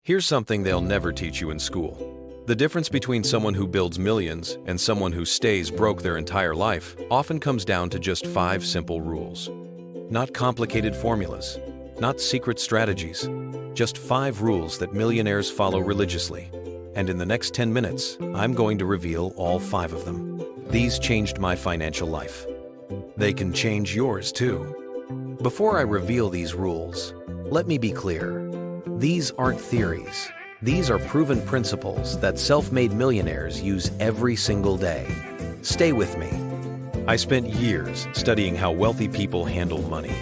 Here's something they'll never teach you in school. The difference between someone who builds millions and someone who stays broke their entire life often comes down to just 5 simple rules. Not complicated formulas, not secret strategies, just 5 rules that millionaires follow religiously. And in the next 10 minutes, I'm going to reveal all 5 of them. These changed my financial life. They can change yours too. Before I reveal these rules, let me be clear. These aren't theories. These are proven principles that self-made millionaires use every single day. Stay with me. I spent years studying how wealthy people handle money.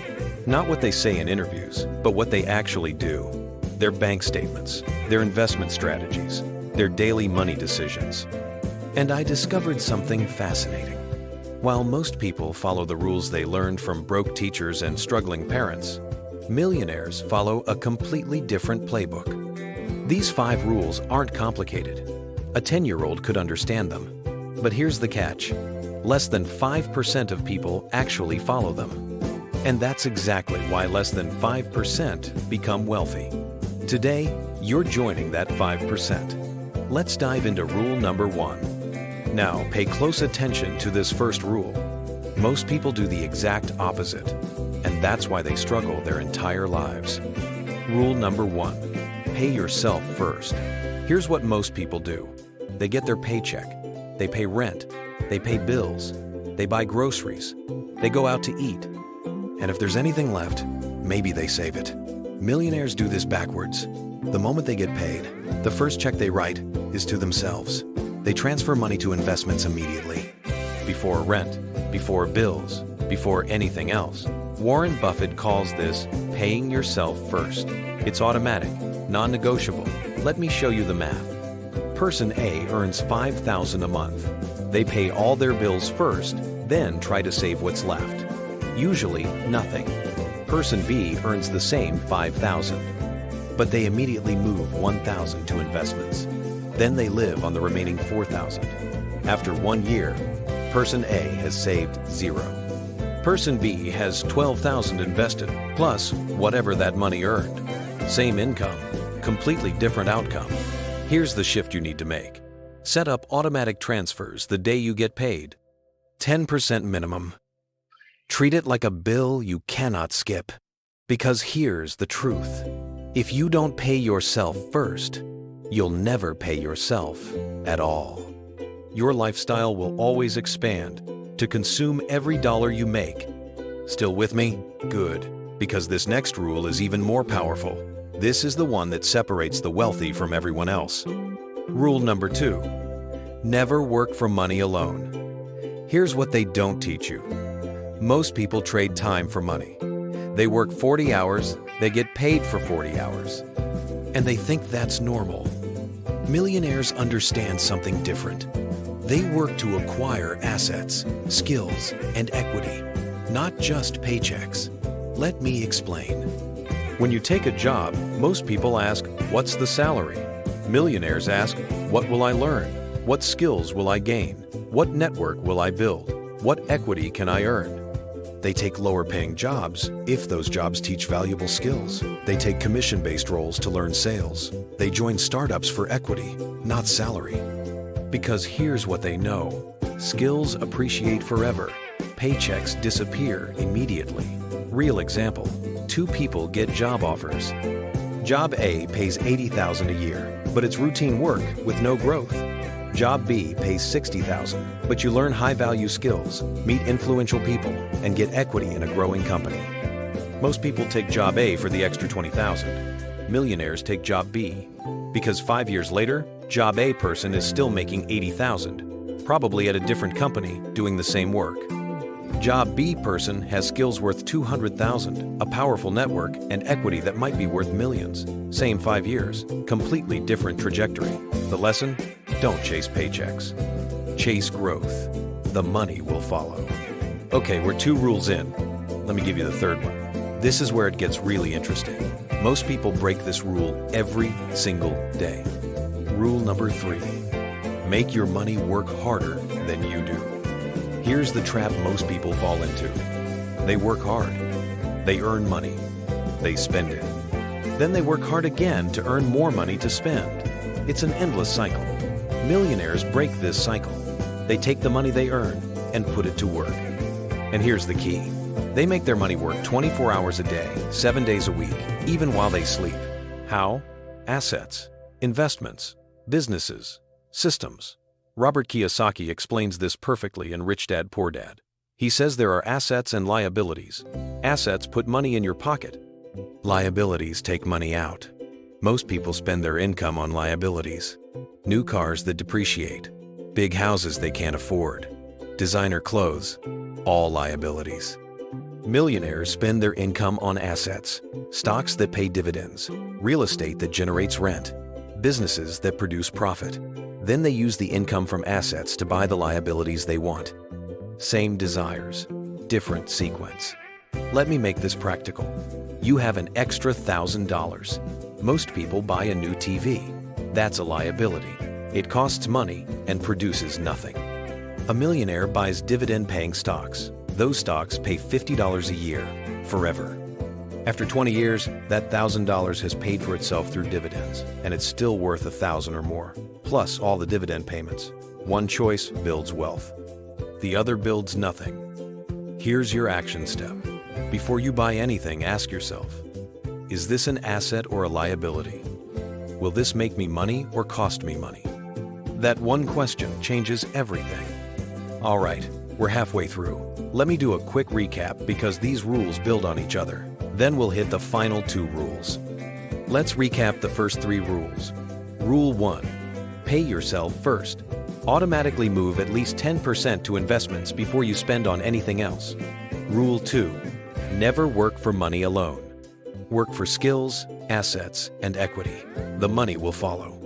Not what they say in interviews, but what they actually do. Their bank statements, their investment strategies, their daily money decisions. And I discovered something fascinating. While most people follow the rules they learned from broke teachers and struggling parents, millionaires follow a completely different playbook. These 5 rules aren't complicated. A 10-year-old could understand them. But here's the catch. Less than 5% of people actually follow them. And that's exactly why less than 5% become wealthy. Today, you're joining that 5%. Let's dive into rule number 1. Now, pay close attention to this first rule. Most people do the exact opposite, and that's why they struggle their entire lives. Rule number 1. Pay yourself first. Here's what most people do. They get their paycheck. They pay rent. They pay bills. They buy groceries. They go out to eat. And if there's anything left, maybe they save it. Millionaires do this backwards. The moment they get paid, the first check they write is to themselves. They transfer money to investments immediately. Before rent, before bills, before anything else. Warren Buffett calls this paying yourself first. It's automatic, non-negotiable. Let me show you the math. Person A earns $5,000 a month. They pay all their bills first, then try to save what's left. Usually, nothing. Person B earns the same $5,000, but they immediately move $1,000 to investments. Then they live on the remaining $4,000. After 1 year, Person A has saved $0. Person B has $12,000 invested, plus whatever that money earned. Same income, completely different outcome. Here's the shift you need to make. Set up automatic transfers the day you get paid. 10% minimum. Treat it like a bill you cannot skip. Because here's the truth. If you don't pay yourself first, you'll never pay yourself at all. Your lifestyle will always expand to consume every dollar you make. Still with me? Good, because this next rule is even more powerful. This is the one that separates the wealthy from everyone else. Rule number 2. Never work for money alone. Here's what they don't teach you. Most people trade time for money. They work 40 hours, they get paid for 40 hours. And they think that's normal. Millionaires understand something different. They work to acquire assets, skills, and equity, not just paychecks. Let me explain. When you take a job, most people ask, what's the salary? Millionaires ask, what will I learn? What skills will I gain? What network will I build? What equity can I earn? They take lower-paying jobs if those jobs teach valuable skills. They take commission-based roles to learn sales. They join startups for equity, not salary. Because here's what they know. Skills appreciate forever. Paychecks disappear immediately. Real example. 2 people get job offers. Job A pays $80,000 a year, but it's routine work with no growth. Job B pays $60,000, but you learn high-value skills, meet influential people, and get equity in a growing company. Most people take Job A for the extra $20,000. Millionaires take Job B, because 5 years later, Job A person is still making $80,000, probably at a different company doing the same work. Job B person has skills worth $200,000, a powerful network, and equity that might be worth millions. Same 5 years, completely different trajectory. The lesson? Don't chase paychecks. Chase growth. The money will follow. Okay, we're 2 rules in. Let me give you the third one. This is where it gets really interesting. Most people break this rule every single day. Rule number 3. Make your money work harder than you do. Here's the trap most people fall into. They work hard. They earn money. They spend it. Then they work hard again to earn more money to spend. It's an endless cycle. Millionaires break this cycle. They take the money they earn and put it to work. And here's the key. They make their money work 24 hours a day, 7 days a week, even while they sleep. How? Assets, investments, businesses, systems. Robert Kiyosaki explains this perfectly in Rich Dad, Poor Dad. He says there are assets and liabilities. Assets put money in your pocket. Liabilities take money out. Most people spend their income on liabilities. New cars that depreciate, big houses they can't afford, designer clothes, all liabilities. Millionaires spend their income on assets, stocks that pay dividends, real estate that generates rent, businesses that produce profit. Then they use the income from assets to buy the liabilities they want. Same desires, different sequence. Let me make this practical. You have an extra $1,000. Most people buy a new TV. That's a liability. It costs money and produces nothing. A millionaire buys dividend-paying stocks. Those stocks pay $50 a year, forever. After 20 years, that $1,000 has paid for itself through dividends, and it's still worth $1,000 or more, plus all the dividend payments. One choice builds wealth. The other builds nothing. Here's your action step. Before you buy anything, ask yourself, is this an asset or a liability? Will this make me money or cost me money? That one question changes everything. All right, we're halfway through. Let me do a quick recap because these rules build on each other. Then we'll hit the final 2 rules. Let's recap the first 3 rules. Rule 1, pay yourself first. Automatically move at least 10% to investments before you spend on anything else. Rule 2, never work for money alone. Work for skills, assets, and equity. The money will follow.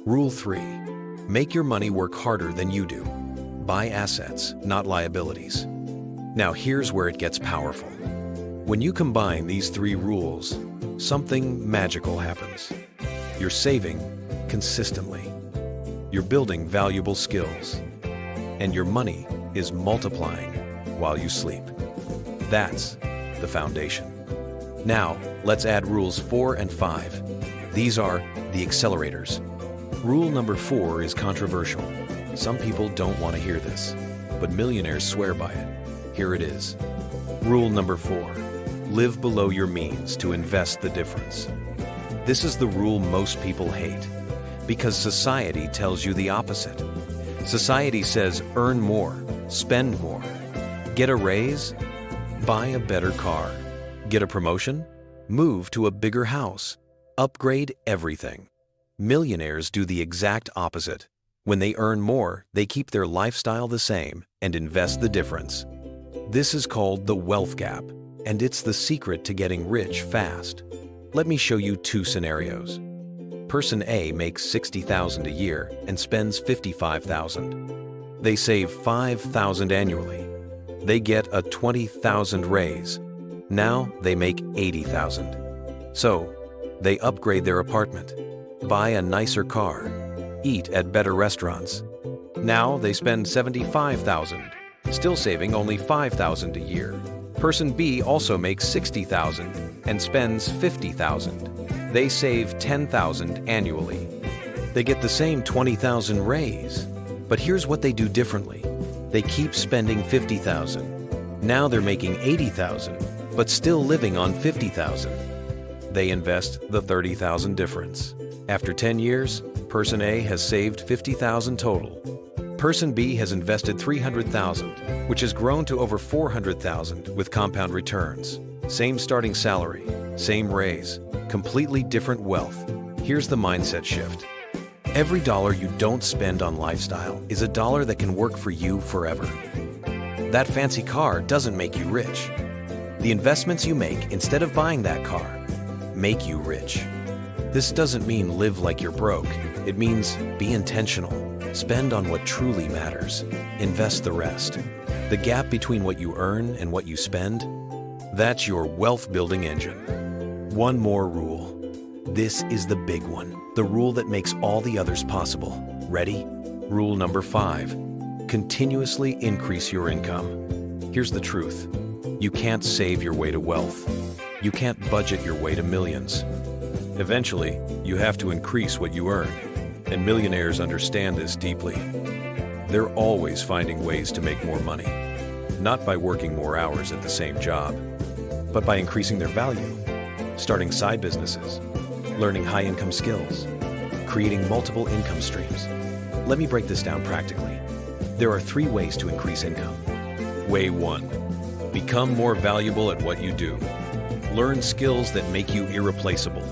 Rule 3, make your money work harder than you do. Buy assets, not liabilities. Now here's where it gets powerful. When you combine these 3 rules, something magical happens. You're saving consistently. You're building valuable skills. And your money is multiplying while you sleep. That's the foundation. Now, let's add rules 4 and 5. These are the accelerators. Rule number 4 is controversial. Some people don't want to hear this, but millionaires swear by it. Here it is. Rule number 4, live below your means to invest the difference. This is the rule most people hate, because society tells you the opposite. Society says earn more, spend more, get a raise, buy a better car, get a promotion, move to a bigger house, upgrade everything. Millionaires do the exact opposite. When they earn more, they keep their lifestyle the same and invest the difference. This is called the wealth gap, and it's the secret to getting rich fast. Let me show you 2 scenarios. Person A makes $60,000 a year and spends $55,000. They save $5,000 annually. They get a $20,000 raise. Now they make $80,000. So, they upgrade their apartment, buy a nicer car, eat at better restaurants. Now they spend $75,000, still saving only $5,000 a year. Person B also makes $60,000 and spends $50,000. They save $10,000 annually. They get the same $20,000 raise. But here's what they do differently. They keep spending $50,000. Now they're making $80,000, but still living on $50,000. They invest the $30,000 difference. After 10 years, Person A has saved $50,000 total. Person B has invested $300,000, which has grown to over $400,000 with compound returns. Same starting salary, same raise, completely different wealth. Here's the mindset shift. Every dollar you don't spend on lifestyle is a dollar that can work for you forever. That fancy car doesn't make you rich. The investments you make instead of buying that car make you rich. This doesn't mean live like you're broke. It means be intentional. Spend on what truly matters. Invest the rest. The gap between what you earn and what you spend, that's your wealth-building engine. One more rule. This is the big one, the rule that makes all the others possible. Ready? Rule number 5. Continuously increase your income. Here's the truth. You can't save your way to wealth. You can't budget your way to millions. Eventually, you have to increase what you earn, and millionaires understand this deeply. They're always finding ways to make more money, not by working more hours at the same job, but by increasing their value, starting side businesses, learning high-income skills, creating multiple income streams. Let me break this down practically. There are 3 ways to increase income. Way 1. Become more valuable at what you do. Learn skills that make you irreplaceable.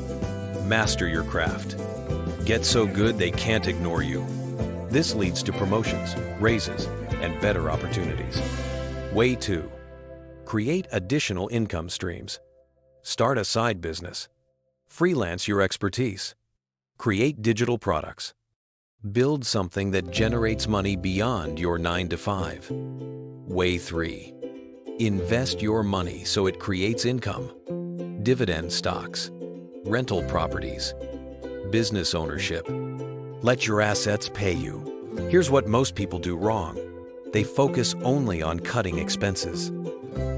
Master your craft. Get so good they can't ignore you. This leads to promotions, raises, and better opportunities. Way 2. Create additional income streams. Start a side business. Freelance your expertise. Create digital products. Build something that generates money beyond your 9 to 5. Way 3. Invest your money so it creates income. Dividend stocks, rental properties, business ownership. Let your assets pay you. Here's what most people do wrong. They focus only on cutting expenses.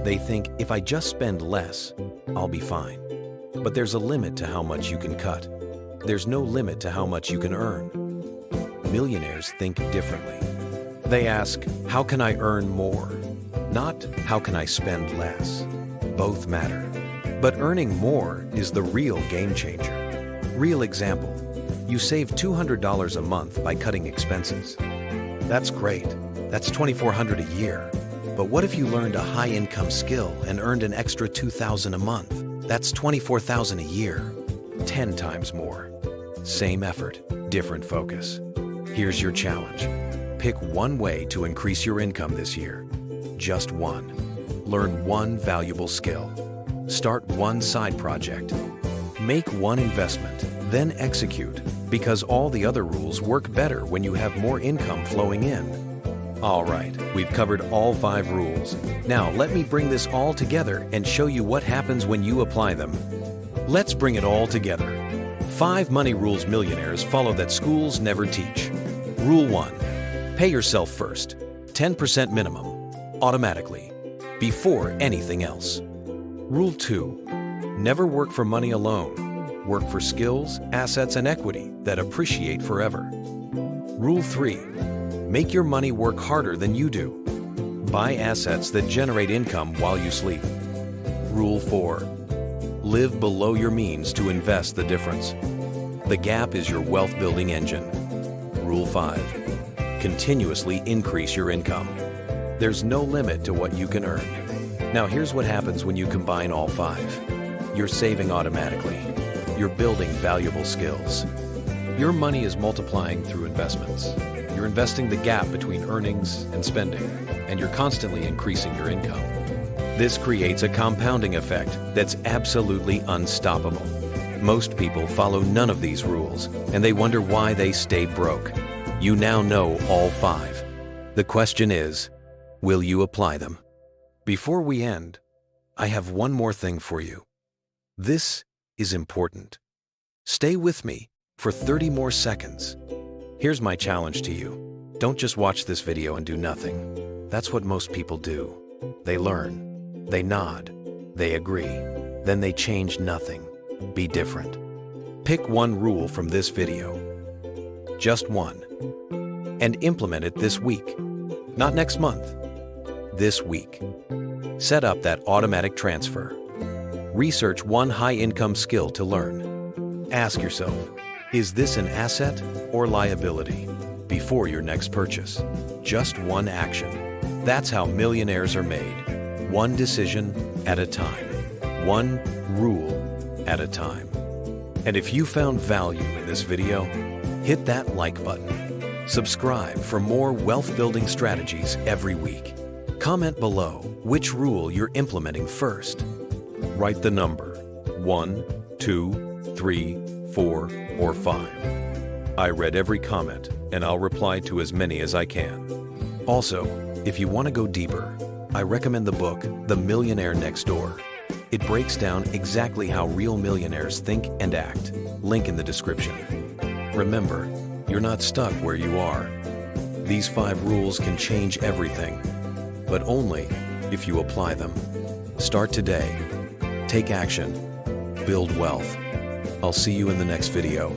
They think, if I just spend less, I'll be fine. But there's a limit to how much you can cut. There's no limit to how much you can earn. Millionaires think differently. They ask, how can I earn more? Not, how can I spend less? Both matter. But earning more is the real game changer. Real example, you save $200 a month by cutting expenses. That's great. That's $2,400 a year. But what if you learned a high-income skill and earned an extra $2,000 a month? That's $24,000 a year. 10 times more. Same effort, different focus. Here's your challenge. Pick one way to increase your income this year. Just one. Learn one valuable skill. Start one side project. Make one investment, then execute, because all the other rules work better when you have more income flowing in. All right, we've covered all 5 rules. Now let me bring this all together and show you what happens when you apply them. Let's bring it all together. 5 money rules millionaires follow that schools never teach. Rule 1. Pay yourself first. 10% minimum, automatically, before anything else. Rule 2. Never work for money alone. Work for skills, assets, and equity that appreciate forever. Rule 3. Make your money work harder than you do. Buy assets that generate income while you sleep. Rule 4. Live below your means to invest the difference. The gap is your wealth-building engine. Rule 5. Continuously increase your income. There's no limit to what you can earn. Now here's what happens when you combine all 5. You're saving automatically. You're building valuable skills. Your money is multiplying through investments. You're investing the gap between earnings and spending, and you're constantly increasing your income. This creates a compounding effect that's absolutely unstoppable. Most people follow none of these rules, and they wonder why they stay broke. You now know all 5. The question is, will you apply them? Before we end, I have one more thing for you. This is important. Stay with me for 30 more seconds. Here's my challenge to you. Don't just watch this video and do nothing. That's what most people do. They learn, they nod, they agree, then they change nothing. Be different. Pick one rule from this video. Just one. And implement it this week. Not next month. This week. Set up that automatic transfer. Research one high-income skill to learn. Ask yourself, is this an asset or liability? Before your next purchase. Just one action. That's how millionaires are made. One decision at a time. One rule at a time. And if you found value in this video, hit that like button. Subscribe for more wealth-building strategies every week. Comment below which rule you're implementing first. Write the number 1, 2, 3, 4, or 5. I read every comment and I'll reply to as many as I can. Also, if you want to go deeper, I recommend the book, The Millionaire Next Door. It breaks down exactly how real millionaires think and act. Link in the description. Remember, you're not stuck where you are. These 5 rules can change everything, but only if you apply them. Start today. Take action. Build wealth. I'll see you in the next video.